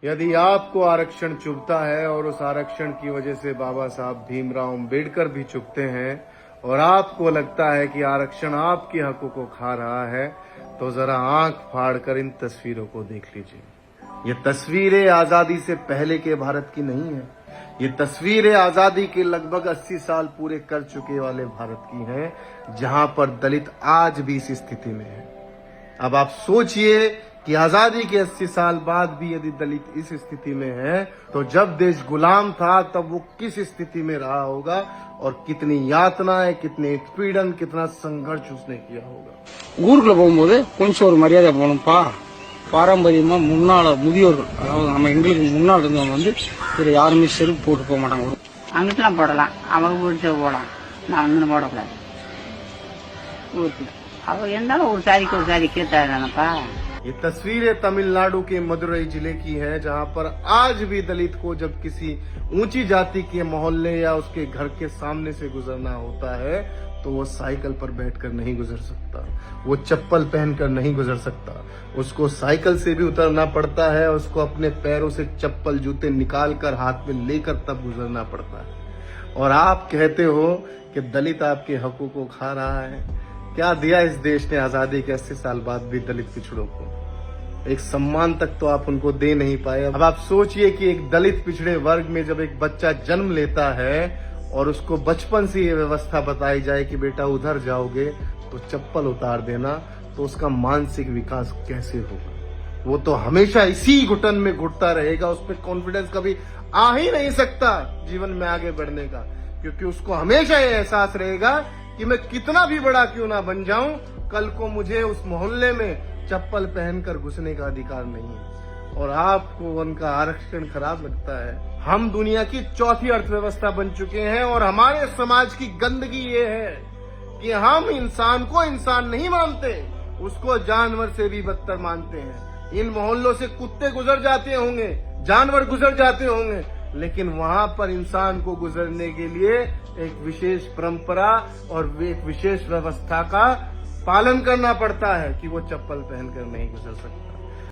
यदि आपको आरक्षण चुभता है और उस आरक्षण की वजह से बाबा साहब भीमराव अंबेडकर भी चुभते हैं और आपको लगता है कि आरक्षण आपके हकों को खा रहा है, तो जरा आंख फाड़कर इन तस्वीरों को देख लीजिए। ये तस्वीरें आजादी से पहले के भारत की नहीं है। ये तस्वीरें आजादी के लगभग 80 साल पूरे कर चुके वाले भारत की हैं, जहां पर दलित आज भी इस स्थिति में है। अब आप सोचिए कि आजादी के 80 साल बाद भी यदि दलित इस स्थिति में है, तो जब देश गुलाम था तब वो किस स्थिति में रहा होगा और कितनी यातनाएं, कितने उत्पीड़न, कितना संघर्ष उसने किया होगा। ஊருக்குள்ள போகும்போது கொஞ்சம் ஒரு மரியாதை போகணும்ப்பா. பாரம்பரியமா முன்னாள் முதியோர்கள், அதாவது நம்ம எங்களுக்கு முன்னாள் இருந்தவங்க இதுல யாருமே செருப்பு போட்டு போக மாட்டாங்க. அங்கிட்டலாம் போடலாம், அவங்க பிடிச்ச போடலாம், நான் அங்கே போடக்கூடாது. ஊருக்குள்ள அவங்க இருந்தாலும் ஒரு சாரி கேட்டாப்பா. ये तस्वीरें तमिलनाडु के मदुरई जिले की है, जहां पर आज भी दलित को जब किसी ऊंची जाति के मोहल्ले या उसके घर के सामने से गुजरना होता है तो वो साइकिल पर बैठकर नहीं गुजर सकता, वो चप्पल पहनकर नहीं गुजर सकता, उसको साइकिल से भी उतरना पड़ता है, उसको अपने पैरों से चप्पल जूते निकाल कर हाथ में लेकर तब गुजरना पड़ता है। और आप कहते हो कि दलित आपके हकों को खा रहा है। क्या दिया इस देश ने आजादी के 80 साल बाद भी दलित पिछड़ों को? एक सम्मान तक तो आप उनको दे नहीं पाए। अब आप सोचिए कि एक दलित पिछड़े वर्ग में जब एक बच्चा जन्म लेता है और उसको बचपन से ये व्यवस्था बताई जाए कि बेटा उधर जाओगे तो चप्पल उतार देना, तो उसका मानसिक विकास कैसे होगा? वो तो हमेशा इसी घुटन में घुटता रहेगा, उसमें कॉन्फिडेंस कभी आ ही नहीं सकता जीवन में आगे बढ़ने का, क्योंकि उसको हमेशा ये एहसास रहेगा कि मैं कितना भी बड़ा क्यों ना बन जाऊं, कल को मुझे उस मोहल्ले में चप्पल पहनकर घुसने का अधिकार नहीं है। और आपको उनका आरक्षण खराब लगता है। हम दुनिया की चौथी अर्थव्यवस्था बन चुके हैं और हमारे समाज की गंदगी ये है कि हम इंसान को इंसान नहीं मानते, उसको जानवर से भी बदतर मानते हैं। इन मोहल्लों से कुत्ते गुजर जाते होंगे, जानवर गुजर जाते होंगे, लेकिन वहां पर इंसान को गुजरने के लिए एक विशेष परंपरा और एक विशेष व्यवस्था का पालन करना पड़ता है कि वो चप्पल पहनकर नहीं गुजर सकता।